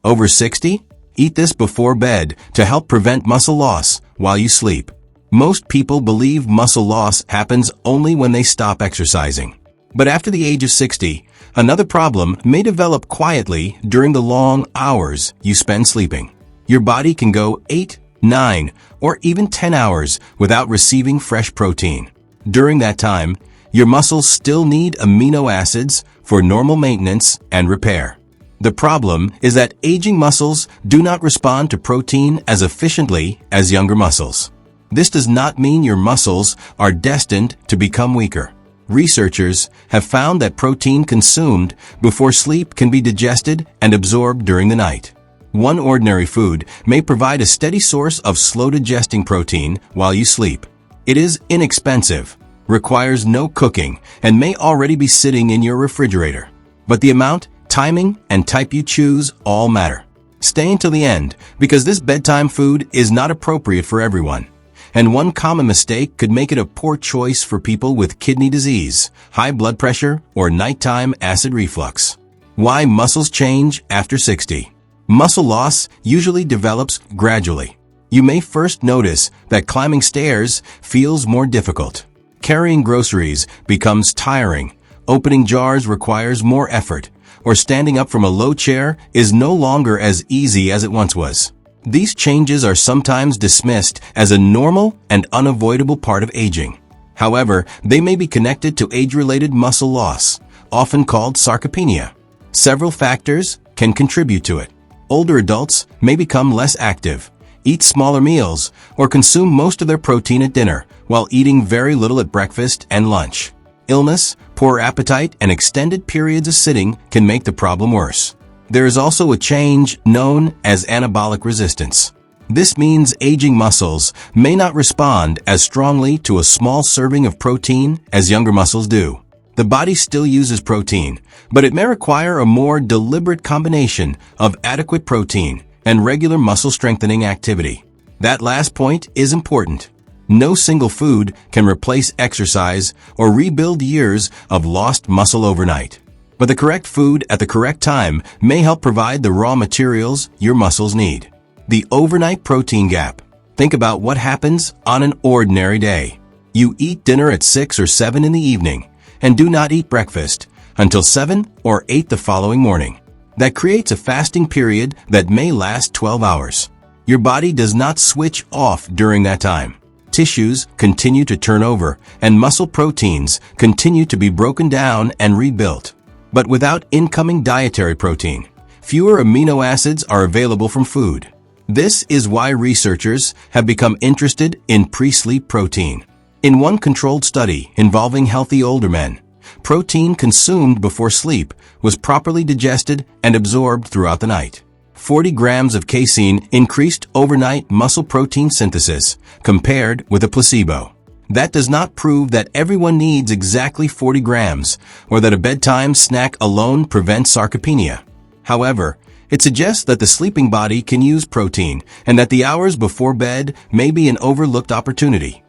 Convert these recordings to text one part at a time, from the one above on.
Over 60? Eat this before bed to help prevent muscle loss while you sleep. Most people believe muscle loss happens only when they stop exercising. But after the age of 60, another problem may develop quietly during the long hours you spend sleeping. Your body can go 8, 9, or even 10 hours without receiving fresh protein. During that time, your muscles still need amino acids for normal maintenance and repair. The problem is that aging muscles do not respond to protein as efficiently as younger muscles. This does not mean your muscles are destined to become weaker. Researchers have found that protein consumed before sleep can be digested and absorbed during the night. One ordinary food may provide a steady source of slow-digesting protein while you sleep. It is inexpensive, requires no cooking, and may already be sitting in your refrigerator. But the amount, timing, and type you choose all matter. Stay until the end, because this bedtime food is not appropriate for everyone. And one common mistake could make it a poor choice for people with kidney disease, high blood pressure, or nighttime acid reflux. Why muscles change after 60? Muscle loss usually develops gradually. You may first notice that climbing stairs feels more difficult. Carrying groceries becomes tiring. Opening jars requires more effort, or standing up from a low chair is no longer as easy as it once was. These changes are sometimes dismissed as a normal and unavoidable part of aging. However, they may be connected to age-related muscle loss, often called sarcopenia. Several factors can contribute to it. Older adults may become less active, eat smaller meals, or consume most of their protein at dinner, while eating very little at breakfast and lunch. Illness, poor appetite, and extended periods of sitting can make the problem worse. There is also a change known as anabolic resistance. This means aging muscles may not respond as strongly to a small serving of protein as younger muscles do. The body still uses protein, but it may require a more deliberate combination of adequate protein and regular muscle strengthening activity. That last point is important. No single food can replace exercise or rebuild years of lost muscle overnight. But the correct food at the correct time may help provide the raw materials your muscles need. The overnight protein gap. Think about what happens on an ordinary day. You eat dinner at 6 or 7 in the evening and do not eat breakfast until 7 or 8 the following morning. That creates a fasting period that may last 12 hours. Your body does not switch off during that time. Tissues continue to turn over and muscle proteins continue to be broken down and rebuilt. But without incoming dietary protein, fewer amino acids are available from food. This is why researchers have become interested in pre-sleep protein. In one controlled study involving healthy older men, protein consumed before sleep was properly digested and absorbed throughout the night. 40 grams of casein increased overnight muscle protein synthesis compared with a placebo. That does not prove that everyone needs exactly 40 grams or that a bedtime snack alone prevents sarcopenia. However, it suggests that the sleeping body can use protein and that the hours before bed may be an overlooked opportunity,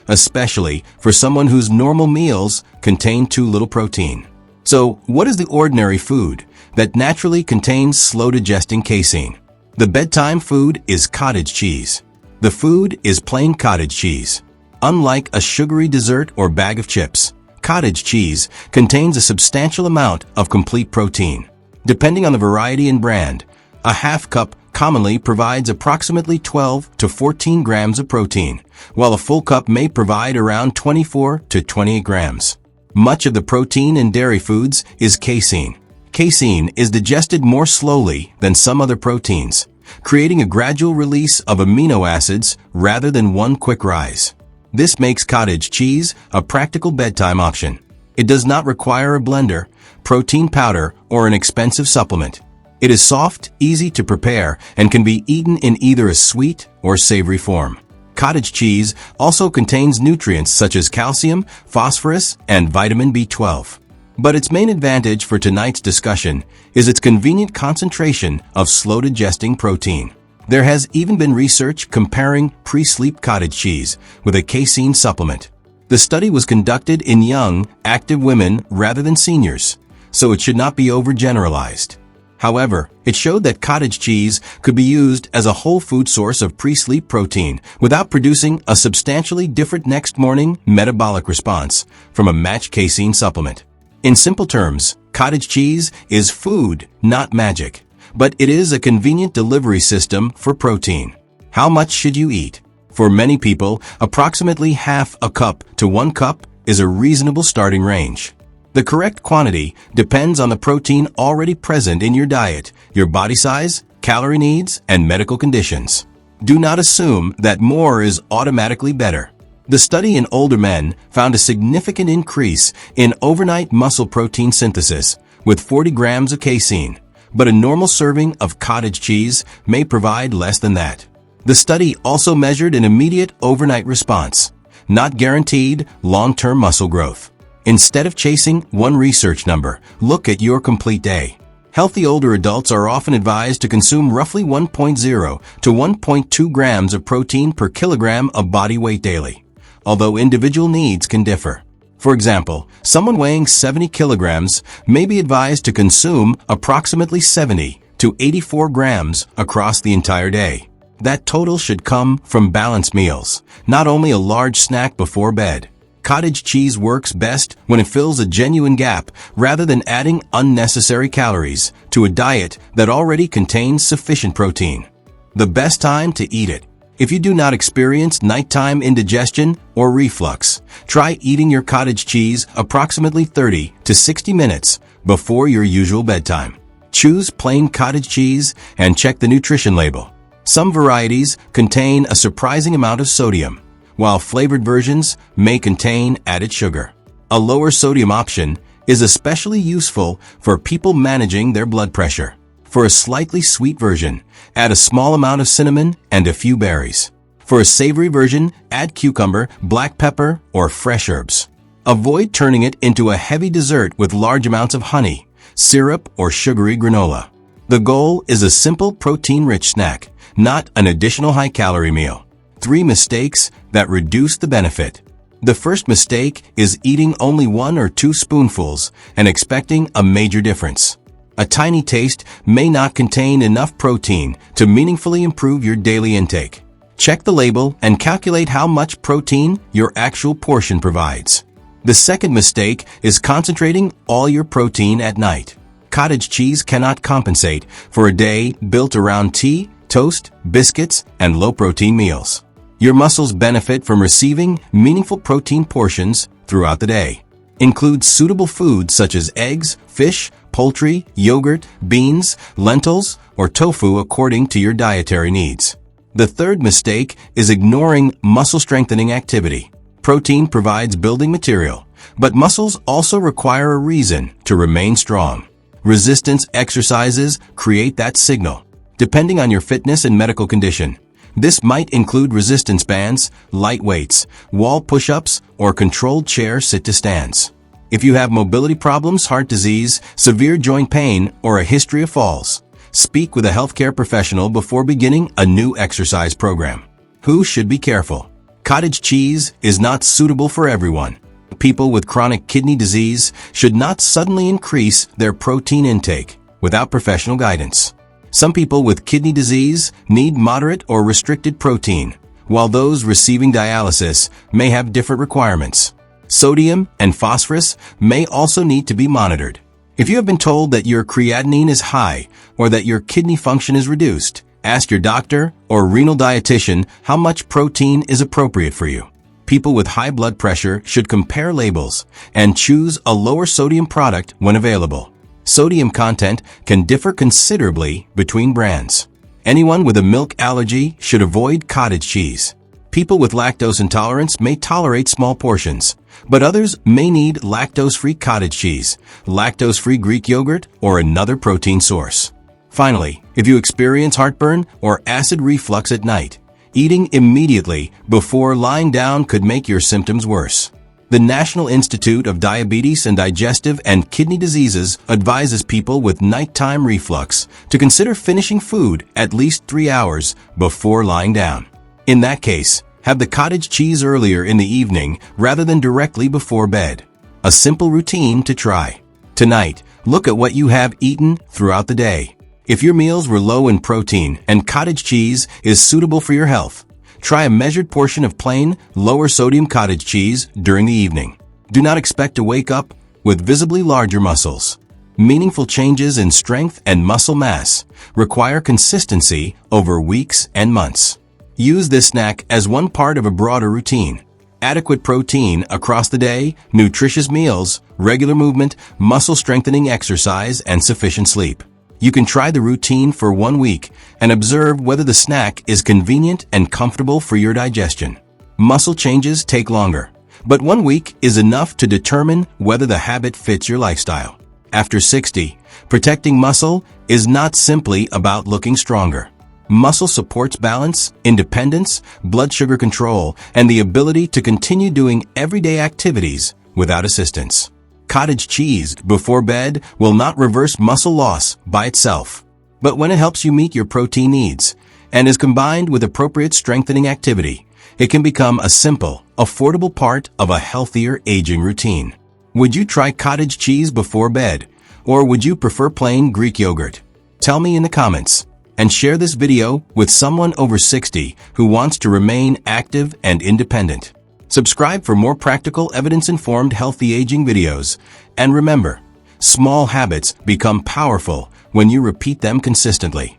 especially for someone whose normal meals contain too little protein. So, what is the ordinary food that naturally contains slow-digesting casein? The bedtime food is cottage cheese. The food is plain cottage cheese. Unlike a sugary dessert or bag of chips, cottage cheese contains a substantial amount of complete protein. Depending on the variety and brand, a half cup commonly provides approximately 12 to 14 grams of protein, while a full cup may provide around 24 to 28 grams. Much of the protein in dairy foods is casein. Casein is digested more slowly than some other proteins, creating a gradual release of amino acids rather than one quick rise. This makes cottage cheese a practical bedtime option. It does not require a blender, protein powder, or an expensive supplement. It is soft, easy to prepare, and can be eaten in either a sweet or savory form. Cottage cheese also contains nutrients such as calcium, phosphorus, and vitamin B12. But its main advantage for tonight's discussion is its convenient concentration of slow-digesting protein. There has even been research comparing pre-sleep cottage cheese with a casein supplement. The study was conducted in young, active women rather than seniors, so it should not be overgeneralized. However, it showed that cottage cheese could be used as a whole food source of pre-sleep protein without producing a substantially different next morning metabolic response from a matched casein supplement. In simple terms, cottage cheese is food, not magic, but it is a convenient delivery system for protein. How much should you eat? For many people, approximately half a cup to 1 cup is a reasonable starting range. The correct quantity depends on the protein already present in your diet, your body size, calorie needs, and medical conditions. Do not assume that more is automatically better. The study in older men found a significant increase in overnight muscle protein synthesis with 40 grams of casein, but a normal serving of cottage cheese may provide less than that. The study also measured an immediate overnight response, not guaranteed long-term muscle growth. Instead of chasing one research number, look at your complete day. Healthy older adults are often advised to consume roughly 1.0 to 1.2 grams of protein per kilogram of body weight daily, although individual needs can differ. For example, someone weighing 70 kilograms may be advised to consume approximately 70 to 84 grams across the entire day. That total should come from balanced meals, not only a large snack before bed. Cottage cheese works best when it fills a genuine gap rather than adding unnecessary calories to a diet that already contains sufficient protein. The best time to eat it. If you do not experience nighttime indigestion or reflux, try eating your cottage cheese approximately 30 to 60 minutes before your usual bedtime. Choose plain cottage cheese and check the nutrition label. Some varieties contain a surprising amount of sodium, while flavored versions may contain added sugar. A lower sodium option is especially useful for people managing their blood pressure. For a slightly sweet version, add a small amount of cinnamon and a few berries. For a savory version, add cucumber, black pepper, or fresh herbs. Avoid turning it into a heavy dessert with large amounts of honey, syrup, or sugary granola. The goal is a simple protein-rich snack, not an additional high-calorie meal. 3 mistakes that reduce the benefit. The first mistake is eating only 1 or 2 spoonfuls and expecting a major difference. A tiny taste may not contain enough protein to meaningfully improve your daily intake. Check the label and calculate how much protein your actual portion provides. The second mistake is concentrating all your protein at night. Cottage cheese cannot compensate for a day built around tea, toast, biscuits, and low-protein meals. Your muscles benefit from receiving meaningful protein portions throughout the day. Include suitable foods such as eggs, fish, poultry, yogurt, beans, lentils, or tofu according to your dietary needs. The third mistake is ignoring muscle-strengthening activity. Protein provides building material, but muscles also require a reason to remain strong. Resistance exercises create that signal, depending on your fitness and medical condition. This might include resistance bands, light weights, wall push-ups, or controlled chair sit-to-stands. If you have mobility problems, heart disease, severe joint pain, or a history of falls, speak with a healthcare professional before beginning a new exercise program. Who should be careful? Cottage cheese is not suitable for everyone. People with chronic kidney disease should not suddenly increase their protein intake without professional guidance. Some people with kidney disease need moderate or restricted protein, while those receiving dialysis may have different requirements. Sodium and phosphorus may also need to be monitored. If you have been told that your creatinine is high or that your kidney function is reduced, ask your doctor or renal dietitian how much protein is appropriate for you. People with high blood pressure should compare labels and choose a lower sodium product when available. Sodium content can differ considerably between brands. Anyone with a milk allergy should avoid cottage cheese. People with lactose intolerance may tolerate small portions, but others may need lactose-free cottage cheese, lactose-free Greek yogurt, or another protein source. Finally, if you experience heartburn or acid reflux at night, eating immediately before lying down could make your symptoms worse. The National Institute of Diabetes and Digestive and Kidney Diseases advises people with nighttime reflux to consider finishing food at least 3 hours before lying down. In that case, have the cottage cheese earlier in the evening rather than directly before bed. A simple routine to try. Tonight, look at what you have eaten throughout the day. If your meals were low in protein and cottage cheese is suitable for your health, try a measured portion of plain, lower sodium cottage cheese during the evening. Do not expect to wake up with visibly larger muscles. Meaningful changes in strength and muscle mass require consistency over weeks and months. Use this snack as one part of a broader routine. Adequate protein across the day, nutritious meals, regular movement, muscle-strengthening exercise, and sufficient sleep. You can try the routine for 1 week and observe whether the snack is convenient and comfortable for your digestion. Muscle changes take longer, but 1 week is enough to determine whether the habit fits your lifestyle. After 60, protecting muscle is not simply about looking stronger. Muscle supports balance, independence, blood sugar control, and the ability to continue doing everyday activities without assistance. Cottage cheese before bed will not reverse muscle loss by itself, but when it helps you meet your protein needs and is combined with appropriate strengthening activity, it can become a simple, affordable part of a healthier aging routine. Would you try cottage cheese before bed, or would you prefer plain Greek yogurt? Tell me in the comments, and share this video with someone over 60 who wants to remain active and independent. Subscribe for more practical, evidence-informed healthy aging videos. And remember, small habits become powerful when you repeat them consistently.